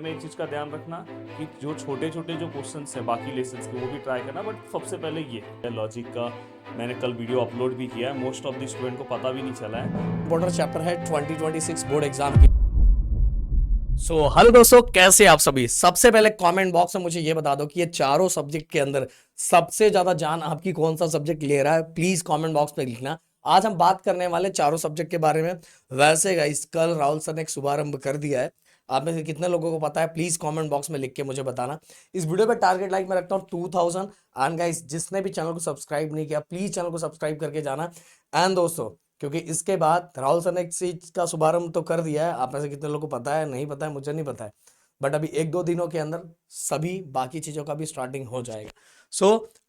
में एक चीज़ का ध्यान रखना कि जो छोटे छोटे जो क्वेश्चंस हैं बाकी लेसन्स के वो भी ट्राई करना, बट सबसे पहले ये लॉजिक का मैंने कल वीडियो अपलोड भी किया है, मोस्ट ऑफ द स्टूडेंट को पता भी नहीं चला है। इंपॉर्टेंट चैप्टर है 2026 बोर्ड एग्जाम की। हेलो दोस्तों, कैसे आप सभी। सबसे पहले कमेंट बॉक्स में मुझे ये बता दो कि ये चारों सब्जेक्ट के अंदर सबसे ज्यादा जान आपकी कौन सा सब्जेक्ट ले रहा है। प्लीज कमेंट बॉक्स में लिखना। आज हम बात करने वाले चारों सब्जेक्ट के बारे में। वैसे गाइस, कल राहुल सर ने एक शुभारंभ कर दिया है। आप में से कितने लोगों को पता है, प्लीज कमेंट बॉक्स में लिख के मुझे बताना। इस वीडियो पे टारगेट लाइक मैं रखता हूँ 2000। एंड गाइस, जिसने भी चैनल को सब्सक्राइब नहीं किया, प्लीज चैनल को सब्सक्राइब करके जाना। एंड दोस्तों, क्योंकि इसके बाद राहुल सर ने एक चीज का शुभारंभ तो कर दिया है। आप में से कितने लोगों को पता है, नहीं पता है, मुझे नहीं पता है। बट अभी एक दो दिनों के अंदर सभी बाकी चीजों का भी स्टार्टिंग हो जाएगा।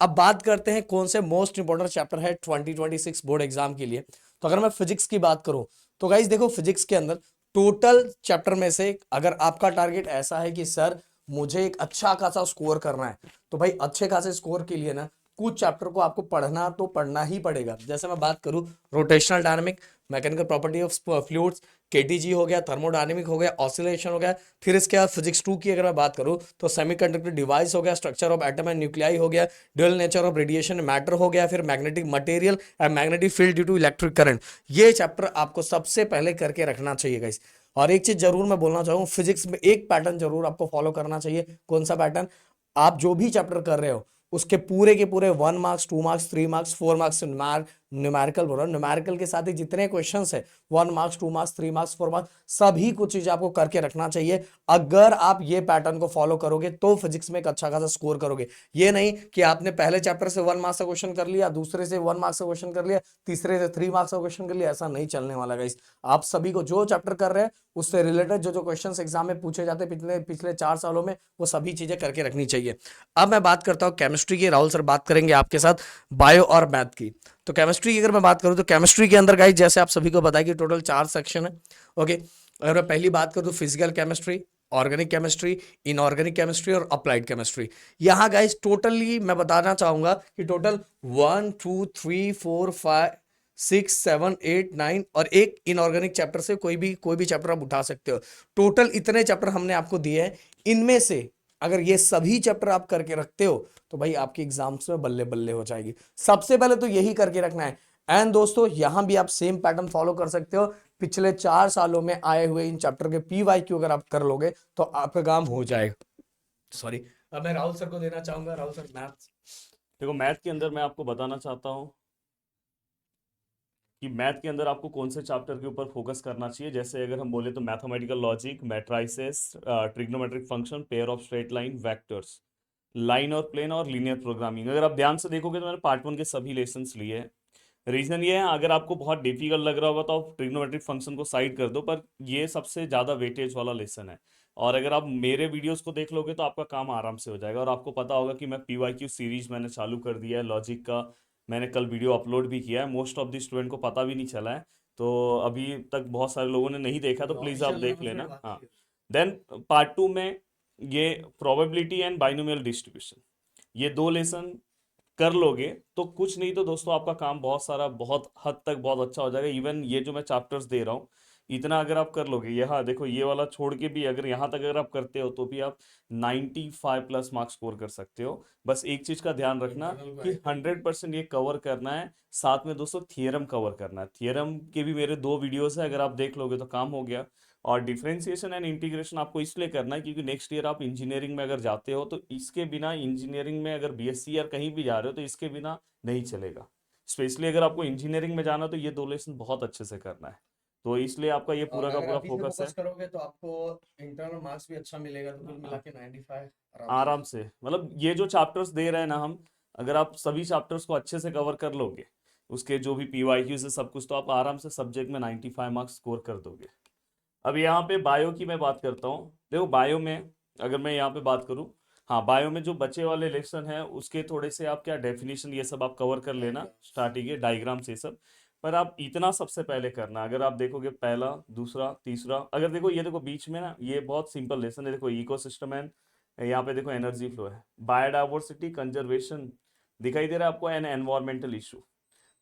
अब बात करते हैं कौन से मोस्ट इंपोर्टेंट चैप्टर है 2026 बोर्ड एग्जाम के लिए। तो अगर मैं फिजिक्स की बात करूं, तो गाइस देखो, फिजिक्स के अंदर टोटल चैप्टर में से अगर आपका टारगेट ऐसा है कि सर मुझे एक अच्छा खासा स्कोर करना है, तो भाई अच्छे खासे स्कोर के लिए ना कुछ चैप्टर को आपको पढ़ना तो पढ़ना ही पड़ेगा। जैसे मैं बात करूं, rotational dynamic, mechanical property of fluids, KTG हो गया, थर्मोडायनेमिक हो गया, ऑसिलेशन हो गया। फिर इसके बाद फिजिक्स 2 की अगर मैं बात करूं, तो सेमीकंडक्टर डिवाइस हो गया, structure of atom and nuclei हो गया, dual nature of radiation matter हो गया, फिर magnetic material and magnetic field due to electric current. ये चैप्टर आपको सबसे पहले करके रखना चाहिए गाइस। और एक चीज जरूर मैं बोलना चाहूंगा, फिजिक्स में एक पैटर्न जरूर आपको फॉलो करना चाहिए। कौन सा पैटर्न? आप जो भी चैप्टर कर रहे हो उसके पूरे के पूरे 1 marks, 2 marks, 3 marks, 4 marks numerical बोल रहा हूं, न्यूमेरिकल के साथ ही जितने क्वेश्चंस है 1 मार्क्स, 2 मार्क्स, 3 मार्क्स, 4 मार्क्स, सभी कुछ चीज आपको करके रखना चाहिए। अगर आप ये पैटर्न को फॉलो करोगे तो फिजिक्स में एक अच्छा खासा स्कोर करोगे। ये नहीं कि आपने पहले चैप्टर से 1 मार्क्स का क्वेश्चन कर लिया, दूसरे से 1 मार्क्स का क्वेश्चन कर लिया, तीसरे से 3 मार्क्स का क्वेश्चन कर लिया। ऐसा नहीं चलने वाला गाइस। आप सभी को जो चैप्टर कर रहे हैं उससे रिलेटेड जो जो क्वेश्चंस एग्जाम में पूछे जाते हैं पिछले पिछले 4 सालों में, वो सभी चीजें करके रखनी चाहिए। अब मैं बात करता हूं केमिस्ट्री की। राहुल सर बात करेंगे आपके साथ बायो और मैथ की। तो केमिस्ट्री की अगर मैं बात करूं, तो केमिस्ट्री के अंदर गाइस जैसे आप सभी को पता है कि टोटल 4 सेक्शन है। ओके, अगर मैं पहली बात करूं तो physical chemistry, organic chemistry, inorganic chemistry और अप्लाइड केमिस्ट्री। यहां गाइस टोटली मैं बताना चाहूंगा कि टोटल 1 2 3 4 5 6 7 8 9 और एक इनऑर्गेनिक चैप्टर से कोई भी चैप्टर आप उठा सकते हो। टोटल इतने चैप्टर हमने आपको दिए हैं। इनमें से अगर ये सभी चैप्टर आप करके रखते हो तो भाई आपकी एग्जाम्स में बल्ले बल्ले हो जाएगी। सबसे पहले तो यही करके रखना है। एंड दोस्तों, यहां भी आप सेम पैटर्न फॉलो कर सकते हो। पिछले 4 सालों में आए हुए इन चैप्टर के पीवाईक्यू अगर आप कर लोगे तो आपका काम हो जाएगा। सॉरी, अब मैं राहुल सर को देना चाहूंगा। Rahul sir, maths. देखो, मैथ के अंदर मैं आपको बताना चाहता हूँ कि मैथ के अंदर आपको कौन से चैप्टर के ऊपर फोकस करना चाहिए। जैसे अगर हम बोले तो mathematical logic, matrices, trigonometric function, pair of straight line, vectors, line और प्लेन और लीनियर प्रोग्रामिंग। अगर आप ध्यान से देखोगे तो मैंने पार्ट 1 के सभी लेसन्स लिए हैं। रीजन ये है, अगर आपको बहुत डिफिकल्ट लग रहा होगा तो आप ट्रिग्नोमेट्रिक फंक्शन को साइड कर दो, पर ये सबसे ज़्यादा वेटेज वाला लेसन है। और अगर आप मेरे वीडियोस को देख लोगे तो आपका काम आराम से हो जाएगा। और आपको पता होगा कि मैं पीवाईक्यू सीरीज मैंने चालू कर दिया है लॉजिक का। मैंने कल वीडियो अपलोड भी किया है, मोस्ट ऑफ द स्टूडेंट को पता भी नहीं चला है। तो अभी तक बहुत सारे लोगों ने नहीं देखा, तो प्लीज़ आप देख लेना। हाँ, देन पार्ट 2 में ये प्रोबेबिलिटी एंड बाइनोमियल डिस्ट्रीब्यूशन, ये दो लेसन कर लोगे तो कुछ नहीं तो दोस्तों आपका काम बहुत सारा, बहुत हद तक बहुत अच्छा हो जाएगा। इवन ये जो मैं चैप्टर्स दे रहा हूँ, इतना अगर आप कर लोगे, यहाँ देखो ये वाला छोड़ के भी अगर यहाँ तक अगर आप करते हो तो भी आप 95 प्लस मार्क्स स्कोर कर सकते हो। बस एक चीज का ध्यान रखना कि 100% ये कवर करना है। साथ में दोस्तों थियरम कवर करना है। थियरम के भी मेरे 2 वीडियोस है, अगर आप देख लोगे तो काम हो गया। और डिफरेंशिएशन एंड इंटीग्रेशन आपको इसलिए करना है क्योंकि नेक्स्ट ईयर आप इंजीनियरिंग में अगर जाते हो तो इसके बिना, इंजीनियरिंग में अगर बीएससी या कहीं भी जा रहे हो तो इसके बिना नहीं चलेगा। स्पेशली अगर आपको इंजीनियरिंग में जाना तो ये 2 लेसन बहुत अच्छे से करना है। तो इसलिए आपका ये और पूरा का अगर पूरा अभी से फोकस है। फोकस करोगे तो आपको इंटरनल मार्क्स भी अच्छा मिलेगा, तो कुल मिला हाँ, के 95 आराम से। आराम से, मतलब ये जो चैप्टर्स दे रहे हैं ना हम, अगर आप सभी चैप्टर्स को अच्छे से कवर कर लोगे, उसके जो भी पीवाईक्यू से सब कुछ, तो आप आराम से सब्जेक्ट में 95 मार्क्स स्कोर कर दोगे। अब यहाँ पे बायो की मैं बात करता हूँ। देखो, बायो में अगर मैं यहाँ पे बात करूँ, हाँ, बायो में जो बचे वाले लेसन है उसके थोड़े से आप क्या डेफिनेशन ये सब आप कवर कर लेना, स्टार्टिंग के डायग्राम से सब। पर आप इतना सबसे पहले करना, अगर आप देखोगे पहला, दूसरा, तीसरा, अगर देखो ये देखो बीच में ना ये बहुत सिंपल लेसन है। देखो इकोसिस्टम एंड यहाँ पे देखो एनर्जी फ्लो है, बायोडाइवर्सिटी कंजर्वेशन दिखाई दे रहा है आपको, एन एनवायरमेंटल इशू।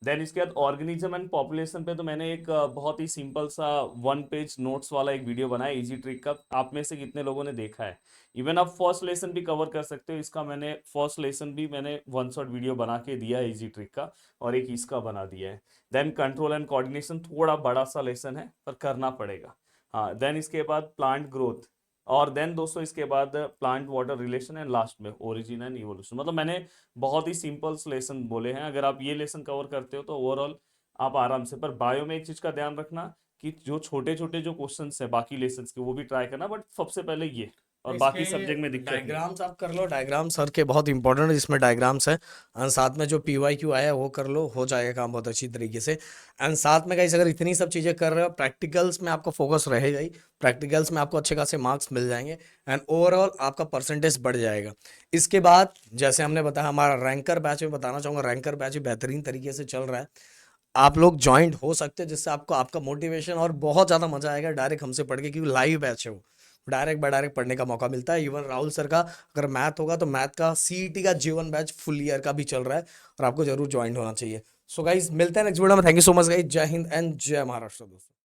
देन इसके बाद ऑर्गेनिज्म एंड पॉपुलेशन पे तो मैंने एक बहुत ही सिंपल सा 1 पेज नोट्स वाला एक वीडियो बनाया इजी ट्रिक का। आप में से कितने लोगों ने देखा है? इवन आप फर्स्ट लेसन भी कवर कर सकते हो इसका। मैंने फर्स्ट लेसन भी मैंने वन शॉट वीडियो बना के दिया है इजी ट्रिक का, और एक इसका बना दिया है। देन कंट्रोल एंड कोऑर्डिनेशन थोड़ा बड़ा सा लेसन है पर करना पड़ेगा। हाँ, देन इसके बाद प्लांट ग्रोथ, और देन दोस्तों इसके बाद plant water relation, and last में ओरिजिन एंड इवोल्यूशन। मतलब मैंने बहुत ही सिंपल लेसन बोले हैं। अगर आप ये लेसन कवर करते हो तो ओवरऑल आप आराम से। पर बायो में एक चीज का ध्यान रखना कि जो छोटे छोटे जो क्वेश्चंस है बाकी लेसन्स के वो भी ट्राई करना, बट सबसे पहले ये, और बाकी इसके सब्जेक्ट में दिक्कत नहीं। डायग्राम्स आप कर लो, डायग्राम सर के बहुत इंपॉर्टेंट है, जिसमें डायग्राम्स है। एंड साथ में जो PYQ आया है वो कर लो, हो जाएगा काम बहुत अच्छी तरीके से। एंड साथ में गाइस अगर इतनी सब चीज़ें कर रहे हो, प्रैक्टिकल्स में आपका फोकस रहेगा ही। प्रैक्टिकल्स में आपको अच्छे खासे मार्क्स मिल जाएंगे एंड ओवरऑल आपका परसेंटेज बढ़ जाएगा। इसके बाद जैसे हमने बताया, हमारा रैंकर बैच में बताना चाहूँगा, रैंकर बैच बेहतरीन तरीके से चल रहा है। आप लोग ज्वाइंट हो सकते हैं, जिससे आपको आपका मोटिवेशन और बहुत ज़्यादा मजा आएगा डायरेक्ट हमसे पढ़ के, क्योंकि लाइव बैच है वो। डायरेक्ट बाय डायरेक्ट पढ़ने का मौका मिलता है। इवन राहुल सर का अगर मैथ होगा तो मैथ का CET का जीवन बैच फुल ईयर का भी चल रहा है, और आपको जरूर ज्वाइन होना चाहिए। सो गाइज मिलते हैं नेक्स्ट वीडियो में। Thank you so much guys. जय हिंद एंड जय महाराष्ट्र दोस्तों।